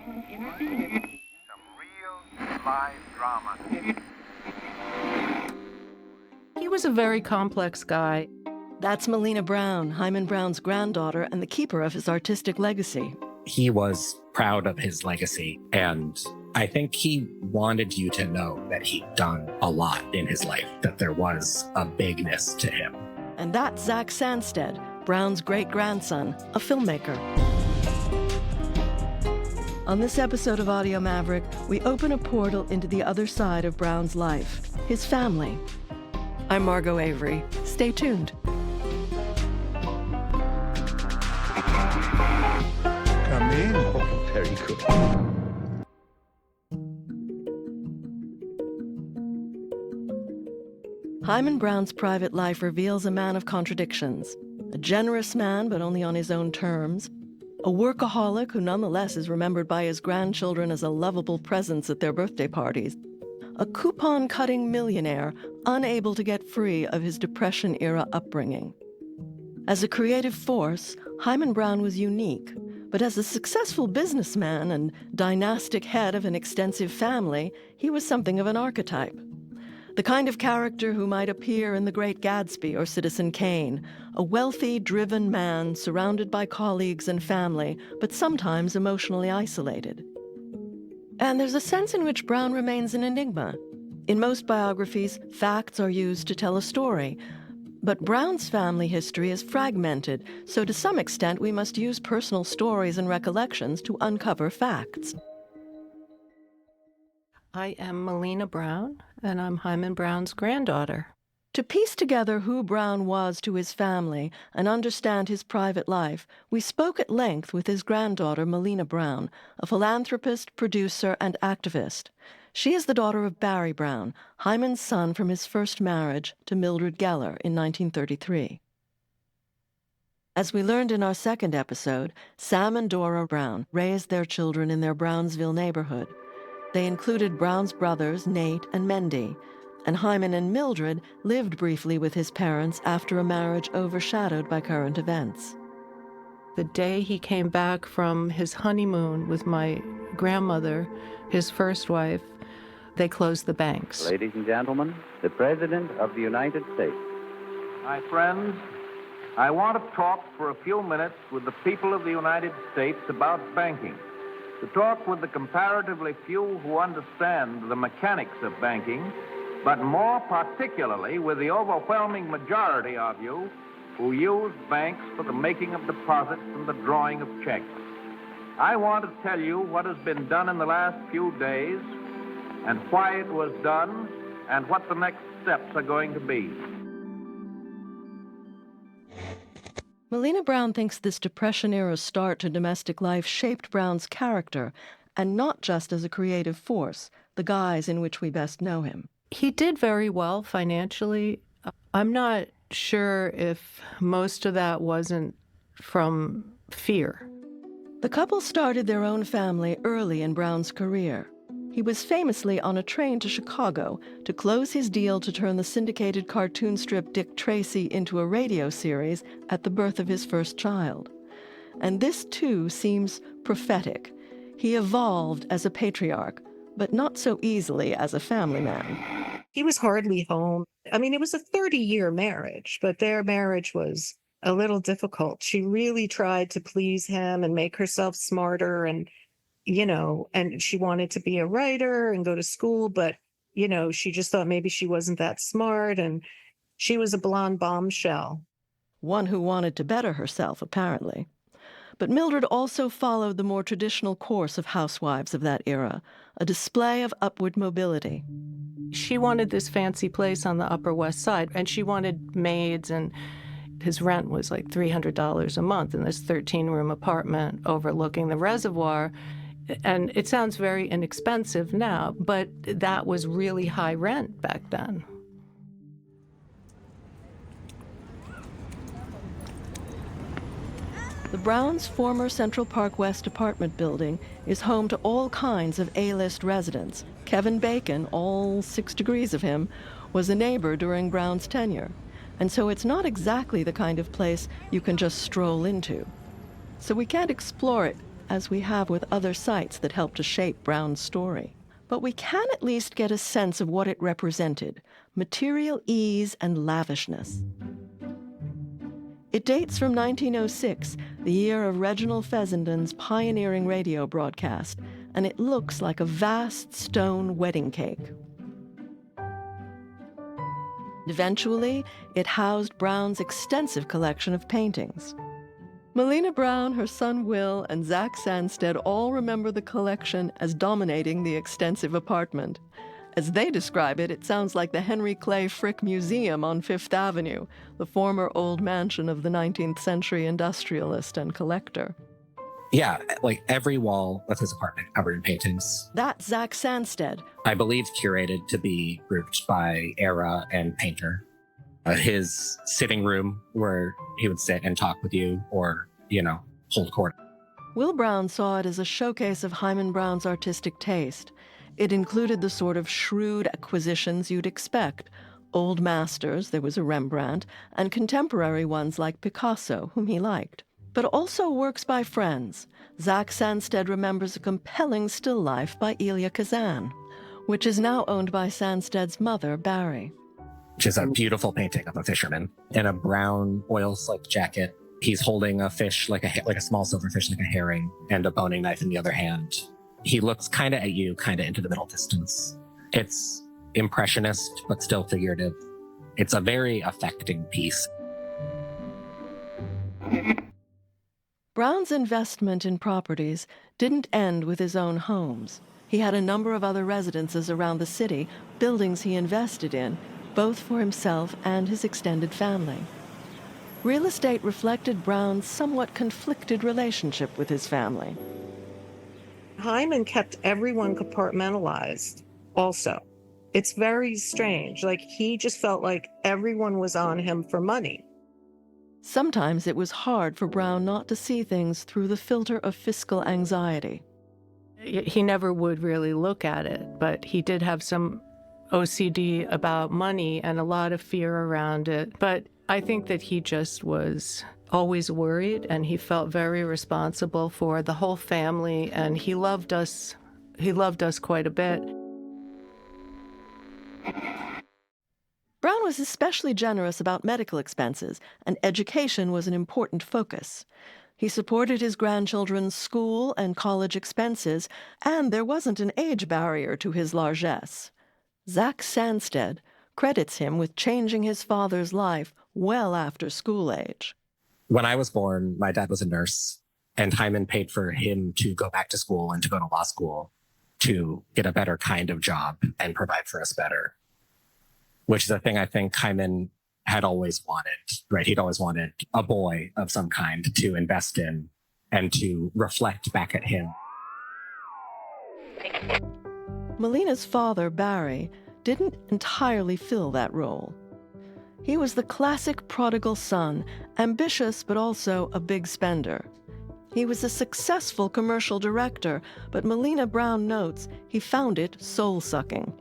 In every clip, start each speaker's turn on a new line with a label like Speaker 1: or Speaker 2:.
Speaker 1: Some real live drama.
Speaker 2: He was a very complex guy.
Speaker 3: That's Melina Brown, Hyman Brown's granddaughter and the keeper of his artistic legacy.
Speaker 4: He was proud of his legacy, and I think he wanted you to know that he'd done a lot in his life, that there was a bigness to him.
Speaker 3: And that's Zach Sansted, Brown's great-grandson, a filmmaker. On this episode of Audio Maverick, we open a portal into the other side of Brown's life, his family. I'm Margot Avery. Stay tuned.
Speaker 5: Come in.
Speaker 6: Oh, very good.
Speaker 3: Hyman Brown's private life reveals a man of contradictions. A generous man, but only on his own terms. A workaholic who nonetheless is remembered by his grandchildren as a lovable presence at their birthday parties. A coupon-cutting millionaire, unable to get free of his Depression-era upbringing. As a creative force, Hyman Brown was unique, but as a successful businessman and dynastic head of an extensive family, he was something of an archetype. The kind of character who might appear in The Great Gatsby or Citizen Kane, a wealthy, driven man surrounded by colleagues and family, but sometimes emotionally isolated. And there's a sense in which Brown remains an enigma. In most biographies, facts are used to tell a story. But Brown's family history is fragmented, so to some extent we must use personal stories and recollections to uncover facts.
Speaker 2: I am Melina Brown, and I'm Hyman Brown's granddaughter.
Speaker 3: To piece together who Brown was to his family and understand his private life, we spoke at length with his granddaughter, Melina Brown, a philanthropist, producer, and activist. She is the daughter of Barry Brown, Hyman's son from his first marriage to Mildred Geller in 1933. As we learned in our second episode, Sam and Dora Brown raised their children in their Brownsville neighborhood. They included Brown's brothers, Nate and Mendy, and Hyman and Mildred lived briefly with his parents after a marriage overshadowed by current events.
Speaker 2: The day he came back from his honeymoon with my grandmother, his first wife, they closed the banks.
Speaker 7: Ladies and gentlemen, the President of the United States.
Speaker 1: My friends, I want to talk for a few minutes with the people of the United States about banking. To talk with the comparatively few who understand the mechanics of banking, but more particularly with the overwhelming majority of you who use banks for the making of deposits and the drawing of checks. I want to tell you what has been done in the last few days and why it was done and what the next steps are going to be.
Speaker 3: Melina Brown thinks this Depression-era start to domestic life shaped Brown's character, and not just as a creative force, the guise in which we best know him.
Speaker 2: He did very well financially. I'm not sure if most of that wasn't from fear.
Speaker 3: The couple started their own family early in Brown's career. He was famously on a train to Chicago to close his deal to turn the syndicated cartoon strip Dick Tracy into a radio series at the birth of his first child. And this, too, seems prophetic. He evolved as a patriarch, but not so easily as a family man.
Speaker 8: He was hardly home. I mean, it was a 30-year marriage, but their marriage was a little difficult. She really tried to please him and make herself smarter and and she wanted to be a writer and go to school, but, she just thought maybe she wasn't that smart, and she was a blonde bombshell.
Speaker 3: One who wanted to better herself, apparently. But Mildred also followed the more traditional course of housewives of that era, a display of upward mobility.
Speaker 2: She wanted this fancy place on the Upper West Side, and she wanted maids, and his rent was like $300 a month in this 13-room apartment overlooking the reservoir. And it sounds very inexpensive now, but that was really high rent back then.
Speaker 3: The Browns' former Central Park West apartment building is home to all kinds of A-list residents. Kevin Bacon, all 6 degrees of him, was a neighbor during Brown's tenure. And so it's not exactly the kind of place you can just stroll into. So we can't explore it as we have with other sites that helped to shape Brown's story. But we can at least get a sense of what it represented: material ease and lavishness. It dates from 1906, the year of Reginald Fessenden's pioneering radio broadcast, and it looks like a vast stone wedding cake. Eventually, it housed Brown's extensive collection of paintings. Melina Brown, her son Will, and Zach Sansted all remember the collection as dominating the extensive apartment. As they describe it, it sounds like the Henry Clay Frick Museum on Fifth Avenue, the former old mansion of the 19th century industrialist and collector.
Speaker 4: Yeah, like every wall of his apartment covered in paintings.
Speaker 3: That's Zach Sansted.
Speaker 4: I believe curated to be grouped by era and painter. His sitting room where he would sit and talk with you or, hold court.
Speaker 3: Will Brown saw it as a showcase of Hyman Brown's artistic taste. It included the sort of shrewd acquisitions you'd expect. Old masters, there was a Rembrandt, and contemporary ones like Picasso, whom he liked. But also works by friends. Zach Sansted remembers a compelling still life by Elia Kazan, which is now owned by Sansted's mother, Barry.
Speaker 4: Which is a beautiful painting of a fisherman in a brown oil-slick jacket. He's holding a fish, like a small silver fish, like a herring, and a boning knife in the other hand. He looks kind of at you, kind of into the middle distance. It's impressionist, but still figurative. It's a very affecting piece.
Speaker 3: Brown's investment in properties didn't end with his own homes. He had a number of other residences around the city, buildings he invested in, both for himself and his extended family. Real estate reflected Brown's somewhat conflicted relationship with his family.
Speaker 8: Hyman kept everyone compartmentalized also. It's very strange. Like, he just felt like everyone was on him for money.
Speaker 3: Sometimes it was hard for Brown not to see things through the filter of fiscal anxiety.
Speaker 2: He never would really look at it, but he did have some OCD about money and a lot of fear around it. But I think that he just was always worried, and he felt very responsible for the whole family, and he loved us quite a bit.
Speaker 3: Brown was especially generous about medical expenses, and education was an important focus. He supported his grandchildren's school and college expenses, and there wasn't an age barrier to his largesse. Zach Sansted credits him with changing his father's life well after school age.
Speaker 4: When I was born, my dad was a nurse, and Hyman paid for him to go back to school and to go to law school to get a better kind of job and provide for us better, which is a thing I think Hyman had always wanted, right? He'd always wanted a boy of some kind to invest in and to reflect back at him.
Speaker 3: Melina's father, Barry, didn't entirely fill that role. He was the classic prodigal son, ambitious but also a big spender. He was a successful commercial director, but Melina Brown notes he found it soul-sucking.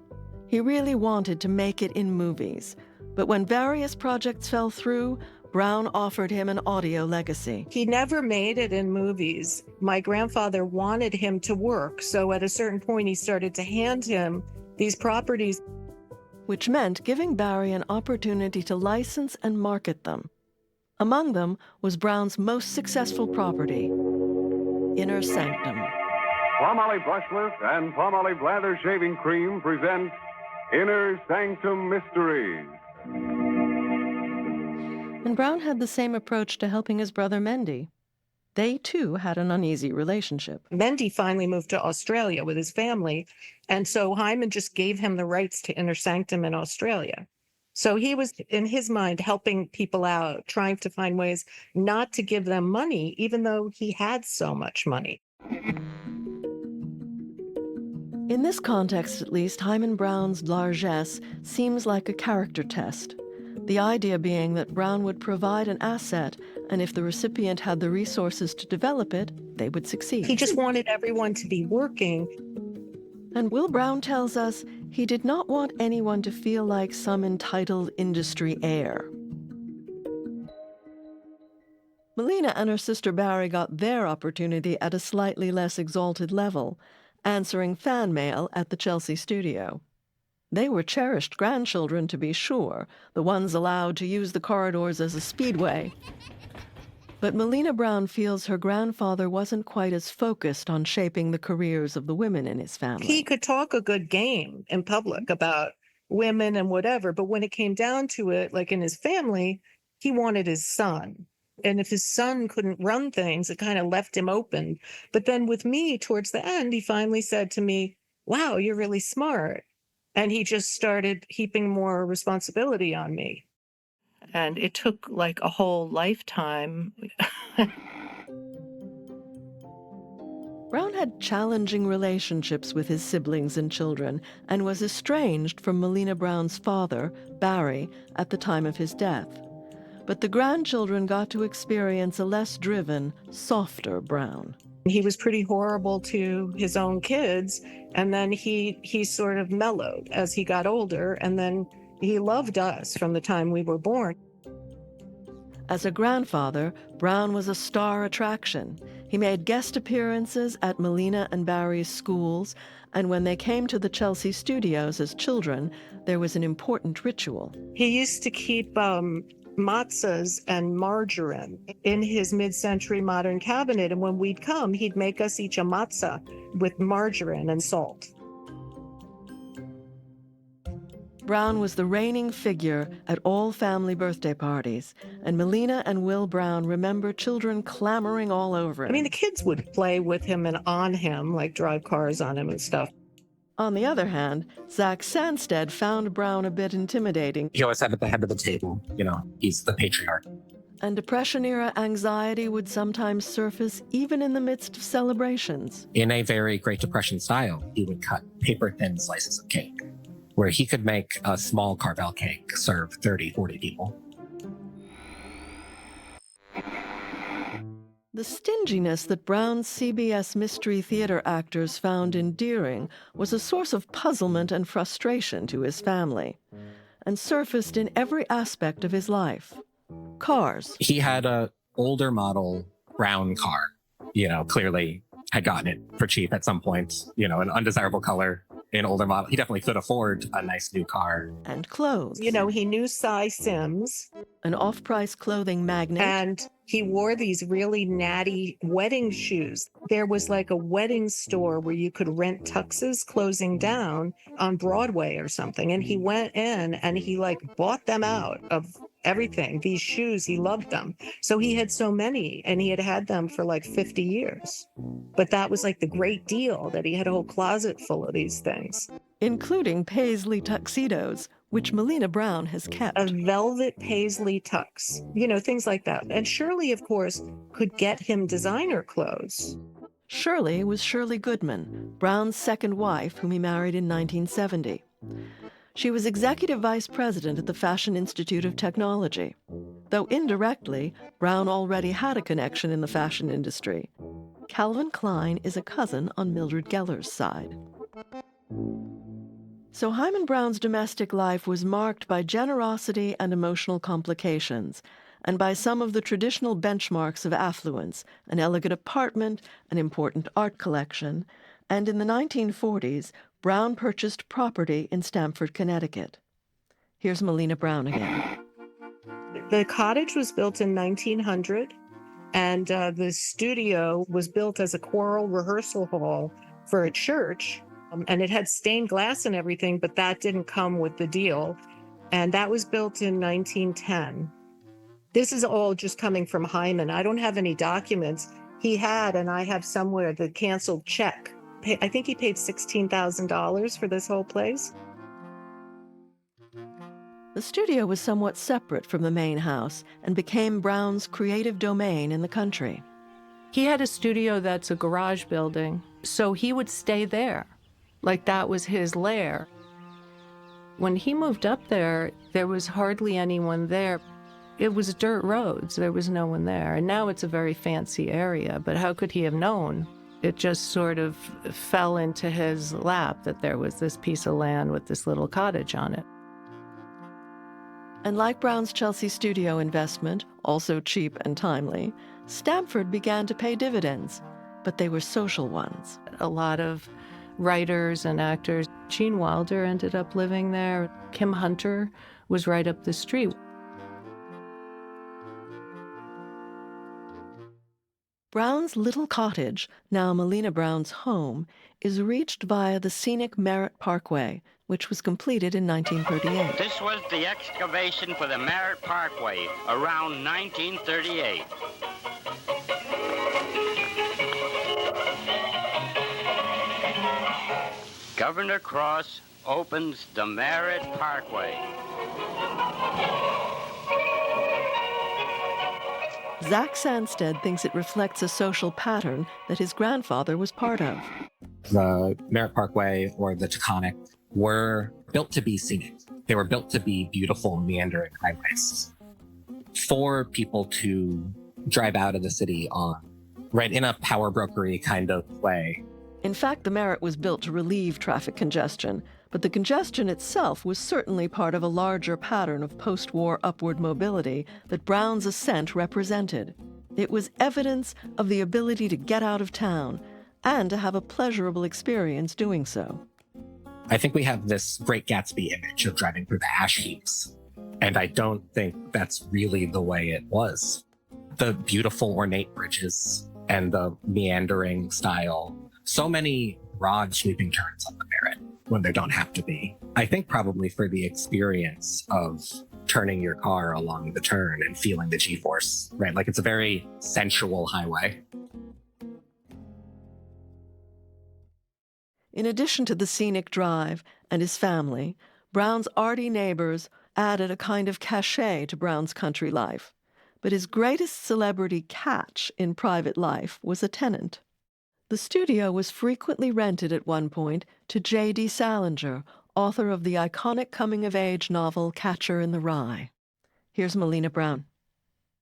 Speaker 3: He really wanted to make it in movies, but when various projects fell through, Brown offered him an audio legacy.
Speaker 8: He never made it in movies. My grandfather wanted him to work, so at a certain point he started to hand him these properties.
Speaker 3: Which meant giving Barry an opportunity to license and market them. Among them was Brown's most successful property, Inner Sanctum.
Speaker 5: Palmolive Brushless and Palmolive Lather Shaving Cream present Inner Sanctum Mysteries.
Speaker 3: And Brown had the same approach to helping his brother Mendy. They, too, had an uneasy relationship.
Speaker 8: Mendy finally moved to Australia with his family, and so Hyman just gave him the rights to Inner Sanctum in Australia. So he was, in his mind, helping people out, trying to find ways not to give them money, even though he had so much money.
Speaker 3: In this context, at least, Hyman Brown's largesse seems like a character test. The idea being that Brown would provide an asset, and if the recipient had the resources to develop it, they would succeed.
Speaker 8: He just wanted everyone to be working.
Speaker 3: And Will Brown tells us he did not want anyone to feel like some entitled industry heir. Melina and her sister Barry got their opportunity at a slightly less exalted level, answering fan mail at the Chelsea studio. They were cherished grandchildren, to be sure, the ones allowed to use the corridors as a speedway. But Melina Brown feels her grandfather wasn't quite as focused on shaping the careers of the women in his family.
Speaker 8: He could talk a good game in public about women and whatever, but when it came down to it, like in his family, he wanted his son. And if his son couldn't run things, it kind of left him open. But then with me, towards the end, he finally said to me, "Wow, you're really smart." And he just started heaping more responsibility on me. And it took like a whole lifetime.
Speaker 3: Brown had challenging relationships with his siblings and children and was estranged from Melina Brown's father, Barry, at the time of his death. But the grandchildren got to experience a less driven, softer Brown.
Speaker 8: He was pretty horrible to his own kids, and then he sort of mellowed as he got older, and then he loved us from the time we were born.
Speaker 3: As a grandfather, Brown was a star attraction. He made guest appearances at Melina and Barry's schools, and when they came to the Chelsea studios as children, there was an important ritual.
Speaker 8: He used to keep matzahs and margarine in his mid-century modern cabinet, and when we'd come, he'd make us each a matzah with margarine and salt.
Speaker 3: Brown was the reigning figure at all family birthday parties, and Melina and Will Brown remember children clamoring all over him.
Speaker 8: I mean, the kids would play with him and on him, like drive cars on him and stuff.
Speaker 3: On the other hand, Zach Sansted found Brown a bit intimidating.
Speaker 4: He always sat at the head of the table. He's the patriarch.
Speaker 3: And Depression-era anxiety would sometimes surface even in the midst of celebrations.
Speaker 4: In a very Great Depression style, he would cut paper-thin slices of cake, where he could make a small Carvel cake serve 30, 40 people.
Speaker 3: The stinginess that Brown's CBS Mystery Theater actors found endearing was a source of puzzlement and frustration to his family, and surfaced in every aspect of his life. Cars.
Speaker 4: He had an older model brown car, clearly had gotten it for cheap at some point, an undesirable color. An older model. He definitely could afford a nice new car.
Speaker 3: And clothes.
Speaker 8: He knew Cy Sims.
Speaker 3: An off-price clothing magnate.
Speaker 8: And he wore these really natty wedding shoes. There was like a wedding store where you could rent tuxes closing down on Broadway or something. And he went in and he bought them out of everything. These shoes, he loved them. So he had so many, and he had them for 50 years. But that was the great deal, that he had a whole closet full of these things.
Speaker 3: Including paisley tuxedos, which Melina Brown has kept.
Speaker 8: A velvet paisley tux, things like that. And Shirley, of course, could get him designer clothes.
Speaker 3: Shirley was Shirley Goodman, Brown's second wife, whom he married in 1970. She was executive vice president at the Fashion Institute of Technology. Though indirectly, Brown already had a connection in the fashion industry. Calvin Klein is a cousin on Mildred Geller's side. So Hyman Brown's domestic life was marked by generosity and emotional complications, and by some of the traditional benchmarks of affluence, an elegant apartment, an important art collection, and in the 1940s, Brown purchased property in Stamford, Connecticut. Here's Melina Brown again.
Speaker 8: The cottage was built in 1900, and the studio was built as a choral rehearsal hall for a church. And it had stained glass and everything, but that didn't come with the deal. And that was built in 1910. This is all just coming from Hyman. I don't have any documents. He had, and I have somewhere, the canceled check. I think he paid $16,000 for this whole place.
Speaker 3: The studio was somewhat separate from the main house and became Brown's creative domain in the country.
Speaker 2: He had a studio that's a garage building, so he would stay there. That was his lair. When he moved up there was hardly anyone there. It was dirt roads. There was no one there. And now it's a very fancy area, but how could he have known? It just sort of fell into his lap that there was this piece of land with this little cottage on it.
Speaker 3: And like Brown's Chelsea studio investment, also cheap and timely, Stamford began to pay dividends, but they were social ones.
Speaker 2: A lot of writers and actors. Gene Wilder ended up living there. Kim Hunter was right up the street.
Speaker 3: Brown's little cottage, now Melina Brown's home, is reached via the scenic Merritt Parkway, which was completed in 1938.
Speaker 6: This was the excavation for the Merritt Parkway around 1938. Governor Cross opens the Merritt Parkway.
Speaker 3: Zach Sansted thinks it reflects a social pattern that his grandfather was part of.
Speaker 4: The Merritt Parkway or the Taconic were built to be scenic. They were built to be beautiful, meandering highways for people to drive out of the city on, right, in a power brokery kind of way.
Speaker 3: In fact, the Merritt was built to relieve traffic congestion, but the congestion itself was certainly part of a larger pattern of post-war upward mobility that Brown's ascent represented. It was evidence of the ability to get out of town and to have a pleasurable experience doing so.
Speaker 4: I think we have this Great Gatsby image of driving through the ash heaps, and I don't think that's really the way it was. The beautiful ornate bridges and the meandering style, so many broad sweeping turns on the Merritt when there don't have to be. I think probably for the experience of turning your car along the turn and feeling the G-force, right? Like it's a very sensual highway.
Speaker 3: In addition to the scenic drive and his family, Brown's arty neighbors added a kind of cachet to Brown's country life. But his greatest celebrity catch in private life was a tenant. The studio was frequently rented at one point to J.D. Salinger, author of the iconic coming-of-age novel Catcher in the Rye. Here's Melina Brown.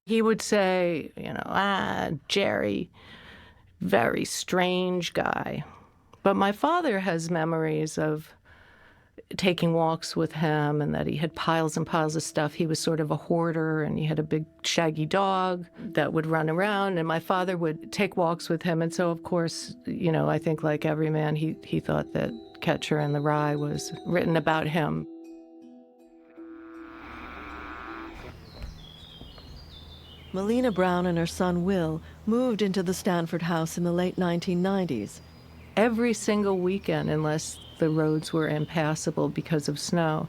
Speaker 2: He would say, Jerry, very strange guy. But my father has memories of taking walks with him and that he had piles and piles of stuff. He was sort of a hoarder, and he had a big shaggy dog that would run around, and my father would take walks with him. And so, of course, I think like every man, he thought that Catcher in the Rye was written about him.
Speaker 3: Melina Brown and her son Will moved into the Stamford house in the late 1990s.
Speaker 2: Every single weekend, unless the roads were impassable because of snow,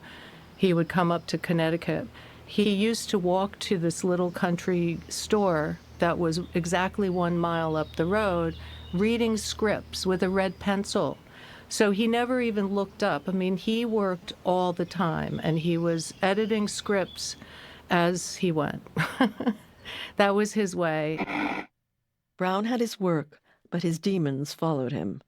Speaker 2: he would come up to Connecticut. He used to walk to this little country store that was exactly 1 mile up the road, reading scripts with a red pencil. So he never even looked up. I mean, he worked all the time, and he was editing scripts as he went. That was his way.
Speaker 3: Brown had his work, but his demons followed him.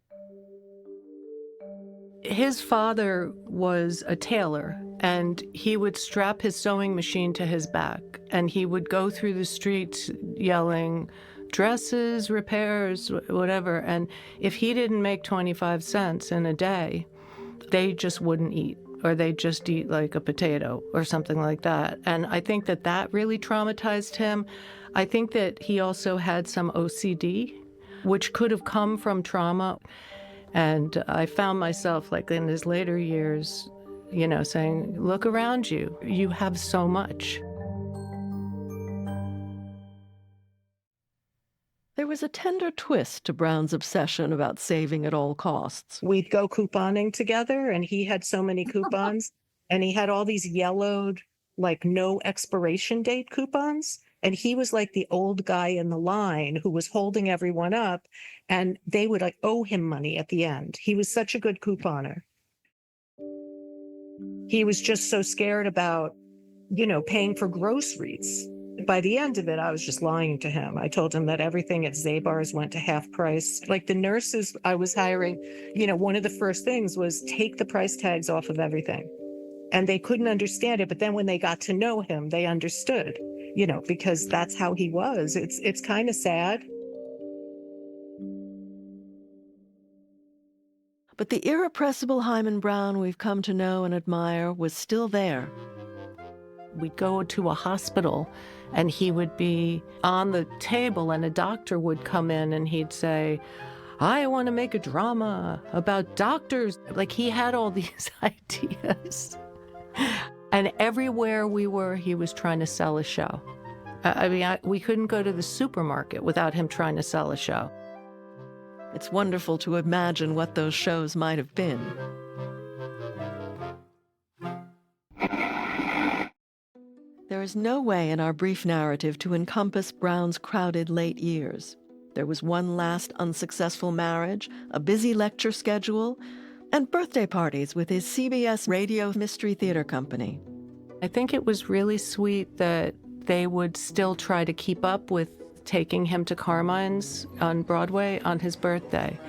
Speaker 2: His father was a tailor, and he would strap his sewing machine to his back, and he would go through the streets yelling, dresses, repairs, whatever. And if he didn't make 25 cents in a day, they just wouldn't eat, or they'd just eat like a potato or something like that. And I think that that really traumatized him. I think that he also had some OCD, which could have come from trauma. And I found myself, like in his later years, saying, look around you. You have so much.
Speaker 3: There was a tender twist to Brown's obsession about saving at all costs.
Speaker 8: We'd go couponing together, and he had so many coupons, and he had all these yellowed, like no expiration date coupons. And he was like the old guy in the line who was holding everyone up, and they would owe him money at the end. He was such a good couponer. He was just so scared about, paying for groceries. By the end of it, I was just lying to him. I told him that everything at Zabar's went to half price. Like the nurses I was hiring, one of the first things was take the price tags off of everything. And they couldn't understand it. But then when they got to know him, they understood, because that's how he was. It's kind of sad.
Speaker 3: But the irrepressible Hyman Brown we've come to know and admire was still there.
Speaker 2: We'd go to a hospital and he would be on the table and a doctor would come in and he'd say, I want to make a drama about doctors. Like, he had all these ideas. And everywhere we were, he was trying to sell a show. We couldn't go to the supermarket without him trying to sell a show.
Speaker 3: It's wonderful to imagine what those shows might have been. There is no way in our brief narrative to encompass Brown's crowded late years. There was one last unsuccessful marriage, a busy lecture schedule, and birthday parties with his CBS Radio Mystery Theater Company.
Speaker 2: I think it was really sweet that they would still try to keep up with taking him to Carmine's on Broadway on his birthday.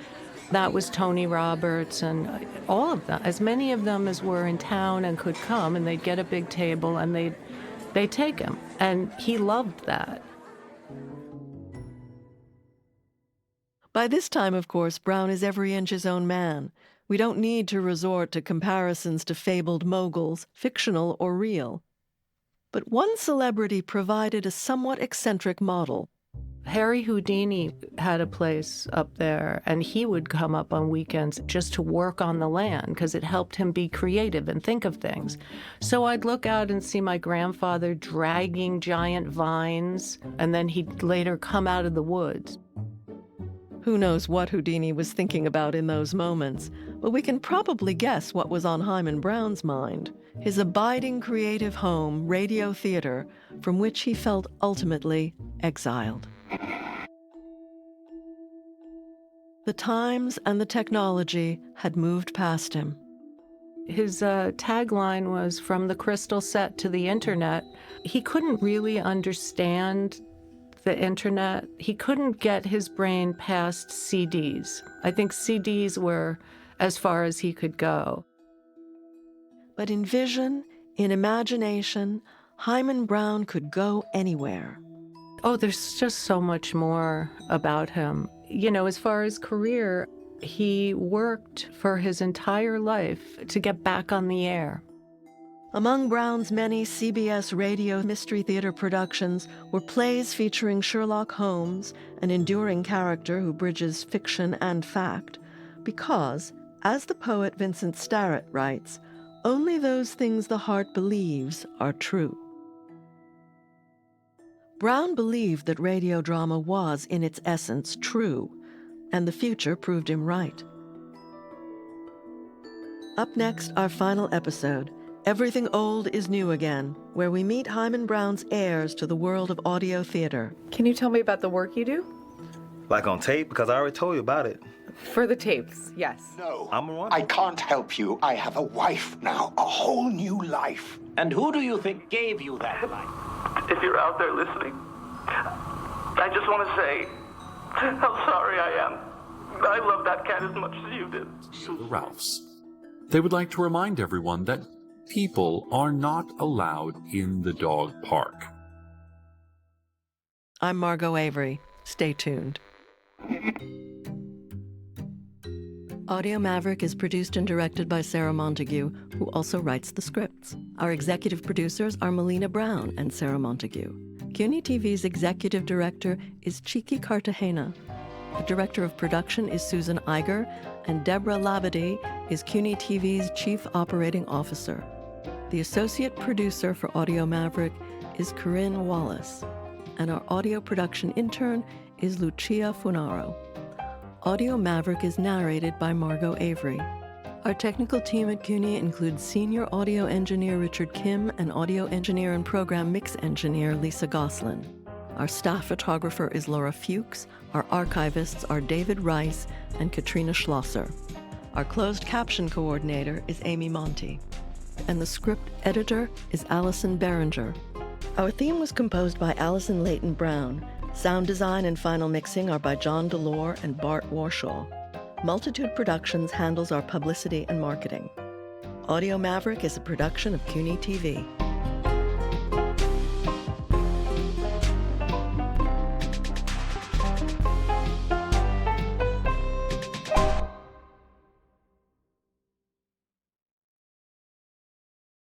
Speaker 2: That was Tony Roberts and all of them, as many of them as were in town and could come, and they'd get a big table and they'd take him. And he loved that.
Speaker 3: By this time, of course, Brown is every inch his own man. We don't need to resort to comparisons to fabled moguls, fictional or real. But one celebrity provided a somewhat eccentric model.
Speaker 2: Harry Houdini had a place up there, and he would come up on weekends just to work on the land because it helped him be creative and think of things. So I'd look out and see my grandfather dragging giant vines, and then he'd later come out of the woods.
Speaker 3: Who knows what Houdini was thinking about in those moments, but we can probably guess what was on Hyman Brown's mind. His abiding creative home, radio theater, from which he felt ultimately exiled. The times and the technology had moved past him.
Speaker 2: His tagline was, from the crystal set to the internet. He couldn't really understand the internet. He couldn't get his brain past CDs. I think CDs were as far as he could go.
Speaker 3: But in vision, in imagination, Hyman Brown could go anywhere.
Speaker 2: Oh, there's just so much more about him. You know, as far as career, he worked for his entire life to get back on the air.
Speaker 3: Among Brown's many CBS Radio Mystery Theater productions were plays featuring Sherlock Holmes, an enduring character who bridges fiction and fact, because, as the poet Vincent Starrett writes, only those things the heart believes are true. Brown believed that radio drama was, in its essence, true, and the future proved him right. Up next, our final episode, Everything Old is New Again, where we meet Hyman Brown's heirs to the world of audio theater.
Speaker 9: Can you tell me about the work you do?
Speaker 10: Like on tape? Because I already told you about it.
Speaker 9: For the tapes, yes.
Speaker 11: No,
Speaker 10: I'm
Speaker 11: I can't help you. I have a wife now, a whole new life.
Speaker 12: And who do you think gave you that life?
Speaker 13: If you're out there listening, I just want to say how sorry I am. I love that cat as much as you did.
Speaker 14: The Ralphs. They would like to remind everyone that people are not allowed in the dog park.
Speaker 3: I'm Margot Avery. Stay tuned. Audio Maverick is produced and directed by Sarah Montague, who also writes the scripts. Our executive producers are Melina Brown and Sarah Montague. CUNY TV's executive director is Chiqui Cartagena. The director of production is Susan Iger, and Deborah Labadie is CUNY TV's chief operating officer. The associate producer for Audio Maverick is Corinne Wallace, and our audio production intern is Lucia Funaro. Audio Maverick is narrated by Margot Avery. Our technical team at CUNY includes senior audio engineer Richard Kim and audio engineer and program mix engineer Lisa Gosselin. Our staff photographer is Laura Fuchs. Our archivists are David Rice and Katrina Schlosser. Our closed caption coordinator is Amy Monty. And the script editor is Allison Berenger. Our theme was composed by Allison Leighton Brown. Sound design and final mixing are by John Delore and Bart Warshaw. Multitude Productions handles our publicity and marketing. Audio Maverick is a production of CUNY TV.